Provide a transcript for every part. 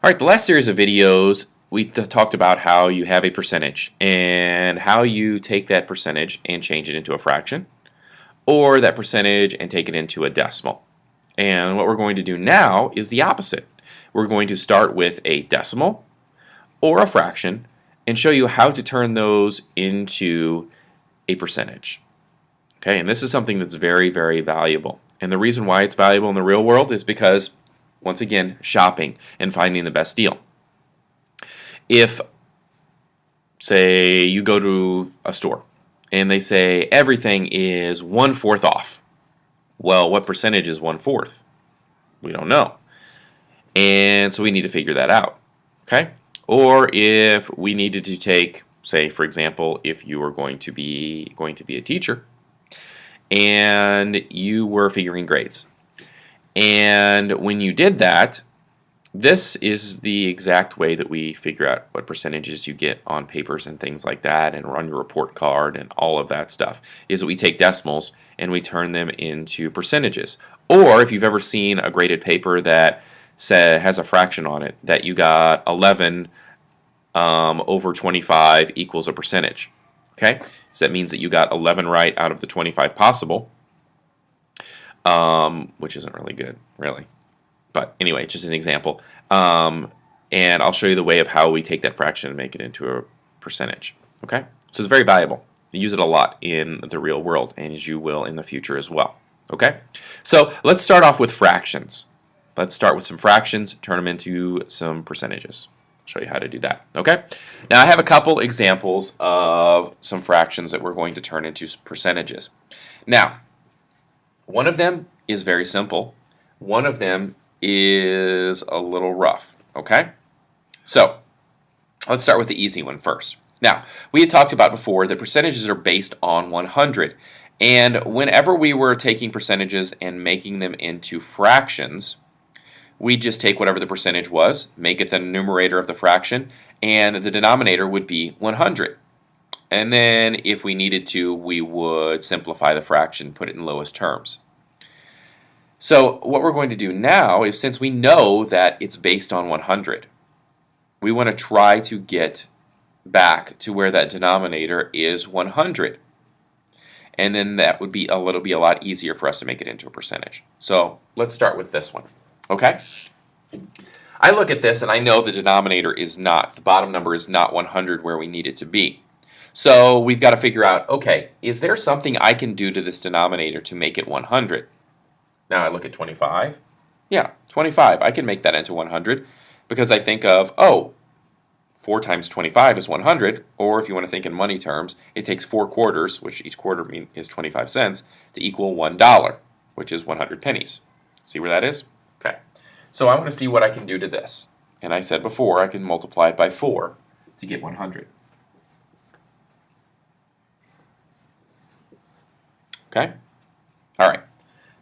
All right, the last series of videos, we talked about how you have a percentage and how you take that percentage and change it into a fraction, or that percentage and take it into a decimal. And what we're going to do now is the opposite. We're going to start with a decimal or a fraction and show you how to turn those into a percentage. Okay, and this is something that's very, very valuable. And the reason why it's valuable in the real world is because, once again, shopping and finding the best deal. If, say, you go to a store and they say everything is 1/4 off, well, what percentage is 1/4? We don't know. And so we need to figure that out. Okay? Or if we needed to take, say, for example, if you were going to be a teacher and you were figuring grades. And when you did that, this is the exact way that we figure out what percentages you get on papers and things like that, and run your report card and all of that stuff, is that we take decimals and we turn them into percentages. Or if you've ever seen a graded paper that has a fraction on it, that you got 11 over 25 equals a percentage. Okay, so that means that you got 11 right out of the 25 possible, which isn't really good, really. But anyway, just an example. And I'll show you the way of how we take that fraction and make it into a percentage. Okay, so it's very valuable. You use it a lot in the real world, and as you will in the future as well. Okay, so let's start off with fractions. Let's start with some fractions, turn them into some percentages. I'll show you how to do that. Okay, now I have a couple examples of some fractions that we're going to turn into percentages. Now, one of them is very simple. One of them is a little rough. Okay, so let's start with the easy one first. Now, we had talked about before that percentages are based on 100. And whenever we were taking percentages and making them into fractions, we just take whatever the percentage was, make it the numerator of the fraction, and the denominator would be 100. And then if we needed to, we would simplify the fraction, put it in lowest terms. So what we're going to do now is, since we know that it's based on 100, we want to try to get back to where that denominator is 100. And then that would be a lot easier for us to make it into a percentage. So let's start with this one. Okay? I look at this and I know the denominator is not, the bottom number is not 100 where we need it to be. So we've got to figure out, okay, is there something I can do to this denominator to make it 100? Now I look at 25. Yeah, 25. I can make that into 100 because I think of, oh, 4 times 25 is 100, or if you want to think in money terms, it takes 4 quarters, which each quarter is 25 cents, to equal $1, which is 100 pennies. See where that is? Okay. So I want to see what I can do to this. And I said before, I can multiply it by 4 to get 100. Okay? All right.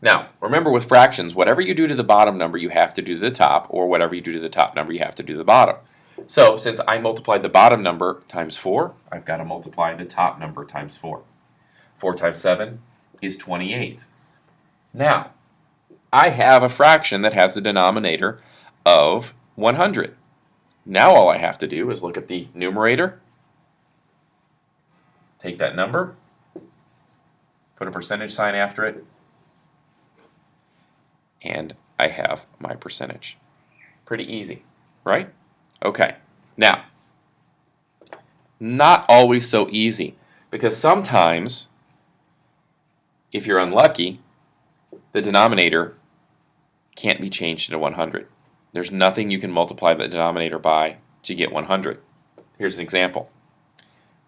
Now, remember with fractions, whatever you do to the bottom number, you have to do to the top, or whatever you do to the top number, you have to do to the bottom. So since I multiplied the bottom number times 4, I've got to multiply the top number times 4. 4 times 7 is 28. Now, I have a fraction that has the denominator of 100. Now all I have to do is look at the numerator, take that number, put a percentage sign after it, and I have my percentage. Pretty easy, right? Okay, now, not always so easy, because sometimes, if you're unlucky, the denominator can't be changed into 100. There's nothing you can multiply the denominator by to get 100. Here's an example.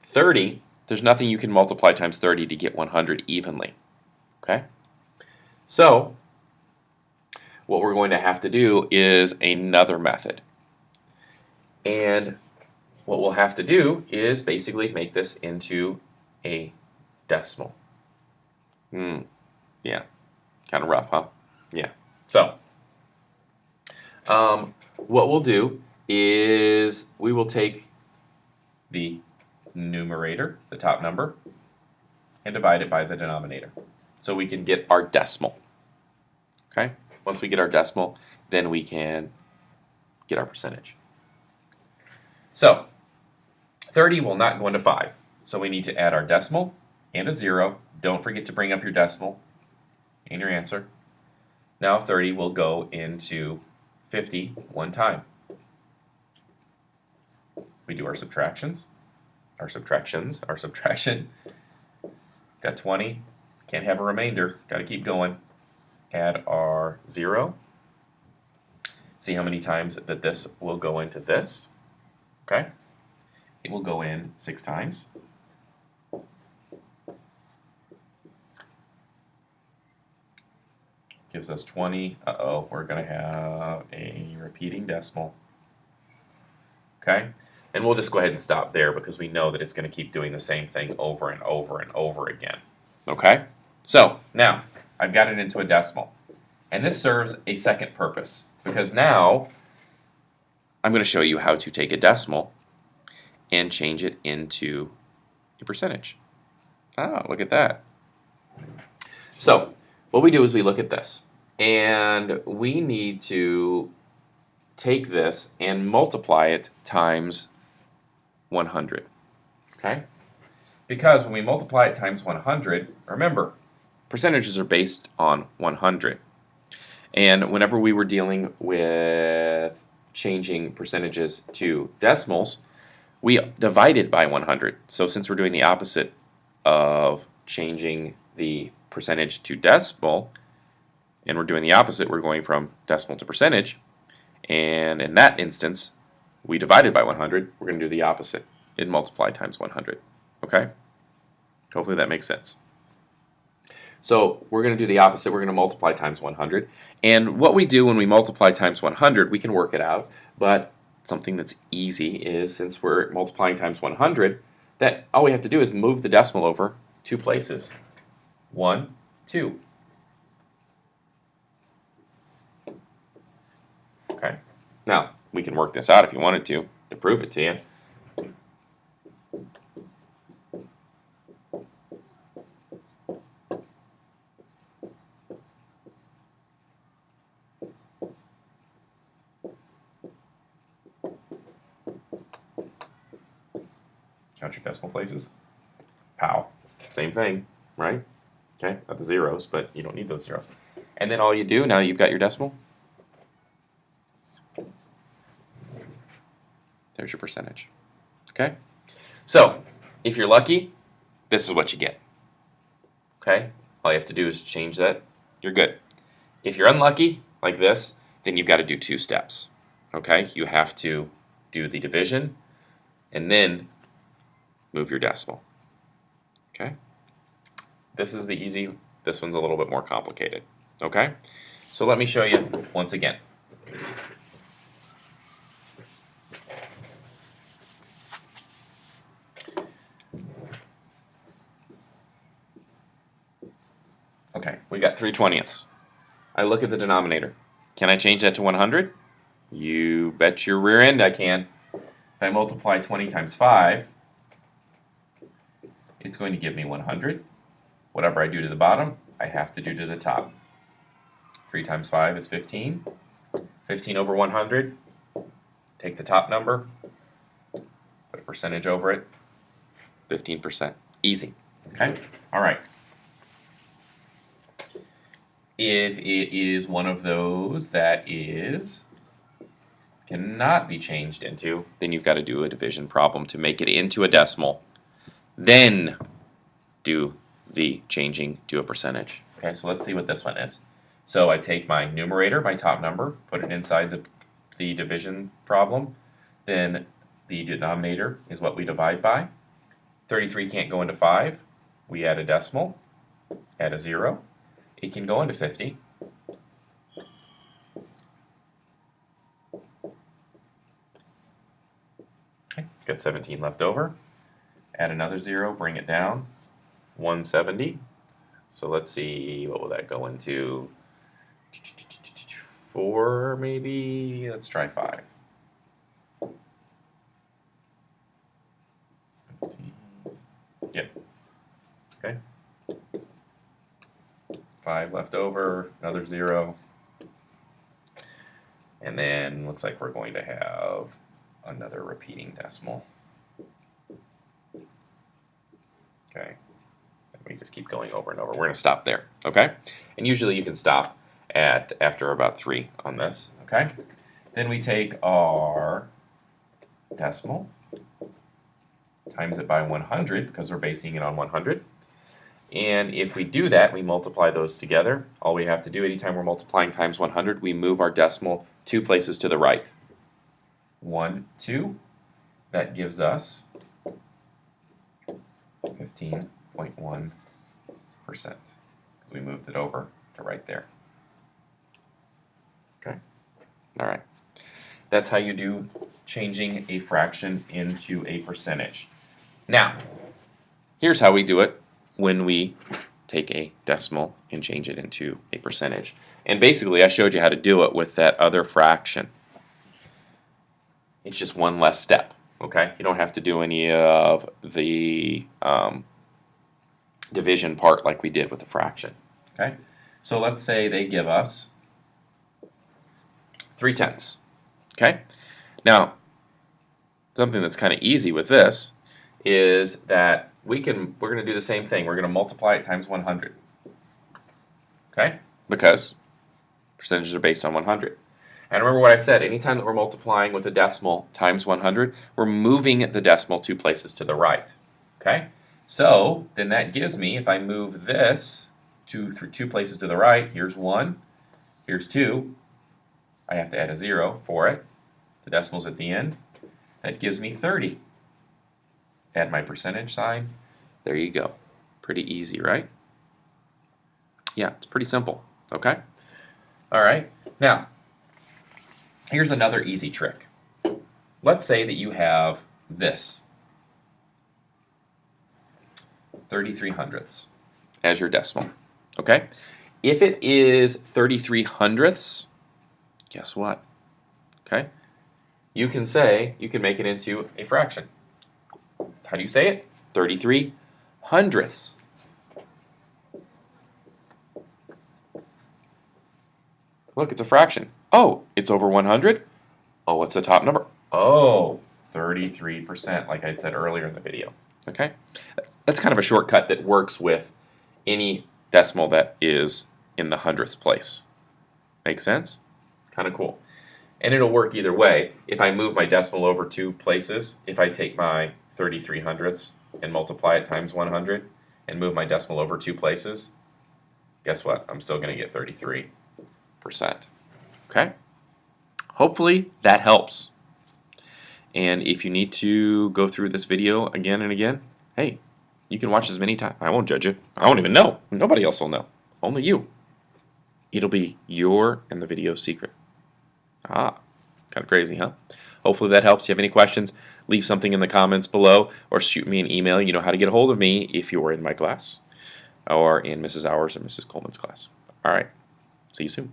30, there's nothing you can multiply times 30 to get 100 evenly. Okay? So, what we're going to have to do is another method. And what we'll have to do is basically make this into a decimal. Yeah, kind of rough, huh? Yeah. So, what we'll do is we will take the numerator, the top number, and divide it by the denominator, so we can get our decimal. Okay? Once we get our decimal, then we can get our percentage. So 30 will not go into 5. So we need to add our decimal and a 0. Don't forget to bring up your decimal and your answer. Now 30 will go into 50 one time. We do our subtraction. Got 20. Can't have a remainder. Got to keep going. Add our 0. See how many times that this will go into this. Okay? It will go in 6 times. Gives us 20. Uh-oh, we're going to have a repeating decimal. Okay? And we'll just go ahead and stop there because we know that it's going to keep doing the same thing over and over and over again. Okay? So, now, I've got it into a decimal. And this serves a second purpose because now I'm going to show you how to take a decimal and change it into a percentage. Oh, look at that. So, what we do is we look at this. And we need to take this and multiply it times 100. Okay? Because when we multiply it times 100, remember, percentages are based on 100. And whenever we were dealing with changing percentages to decimals, we divided by 100. So since we're doing the opposite of changing the percentage to decimal, and we're doing the opposite, we're going from decimal to percentage, and in that instance, we divided by 100, we're going to do the opposite and multiply times 100. Okay? Hopefully that makes sense. So we're going to do the opposite. We're going to multiply times 100. And what we do when we multiply times 100, we can work it out. But something that's easy is, since we're multiplying times 100, that all we have to do is move the decimal over 2 places. 1, 2. Okay. Now, we can work this out if you wanted to prove it to you. Count your decimal places. Pow. Same thing, right? Okay, not the zeros, but you don't need those zeros. And then all you do, now you've got your decimal, there's your percentage. Okay? So, if you're lucky, this is what you get. Okay? All you have to do is change that. You're good. If you're unlucky, like this, then you've got to do 2 steps. Okay? You have to do the division and then move your decimal. Okay? This is the easy. This one's a little bit more complicated. Okay? So let me show you once again. Okay, we got 3/20. I look at the denominator. Can I change that to 100? You bet your rear end I can. If I multiply 20 times 5, it's going to give me 100. Whatever I do to the bottom, I have to do to the top. 3 times 5 is 15. 15 over 100. Take the top number, put a percentage over it. 15%. Easy. Okay? All right. If it is one of those that cannot be changed into, then you've got to do a division problem to make it into a decimal. Then do the changing to a percentage. Okay, so let's see what this one is. So I take my numerator, my top number, put it inside the division problem. Then the denominator is what we divide by. 33 can't go into 5. We add a decimal, add a 0. It can go into 50. Okay, got 17 left over. Add another 0, bring it down. 170. So let's see, what will that go into? 4 maybe? Let's try 5. Yep. Okay. 5 left over, another 0. And then looks like we're going to have another repeating decimal. Okay. And we just keep going over and over. We're going to stop there. Okay. And usually you can stop at after about 3 on this. Okay. Then we take our decimal, times it by 100 because we're basing it on 100. And if we do that, we multiply those together. All we have to do anytime we're multiplying times 100, we move our decimal 2 places to the right. 1, 2. That gives us 15.1%. Because we moved it over to right there. Okay. All right. That's how you do changing a fraction into a percentage. Now, here's how we do it when we take a decimal and change it into a percentage. And basically, I showed you how to do it with that other fraction. It's just one less step, okay? You don't have to do any of the division part like we did with the fraction, okay? So let's say they give us 3/10, okay? Now, something that's kind of easy with this is that we're going to do the same thing. We're going to multiply it times 100. Okay? Because percentages are based on 100. And remember what I said, anytime that we're multiplying with a decimal times 100, we're moving the decimal 2 places to the right. Okay? So, then that gives me, if I move this through 2 places to the right, here's 1, here's 2. I have to add a 0 for it. The decimal's at the end. That gives me 30. Add my percentage sign. There you go. Pretty easy, right? Yeah, it's pretty simple. Okay? All right. Now, here's another easy trick. Let's say that you have this 33 hundredths as your decimal. Okay? If it is 33 hundredths, guess what? Okay? You can make it into a fraction. How do you say it? 33 hundredths. Look, it's a fraction. Oh, it's over 100? Oh, what's the top number? Oh, 33%, like I said earlier in the video. Okay? That's kind of a shortcut that works with any decimal that is in the hundredths place. Make sense? Kind of cool. And it'll work either way. If I move my decimal over 2 places, if I take my 33 hundredths and multiply it times 100 and move my decimal over 2 places, guess what? I'm still going to get 33%. Okay? Hopefully that helps. And if you need to go through this video again and again, hey, you can watch as many times. I won't judge you. I won't even know. Nobody else will know. Only you. It'll be your and the video secret. Ah, kind of crazy, huh? Hopefully that helps. If you have any questions, leave something in the comments below or shoot me an email. You know how to get a hold of me if you're in my class or in Mrs. Hours or Mrs. Coleman's class. All right. See you soon.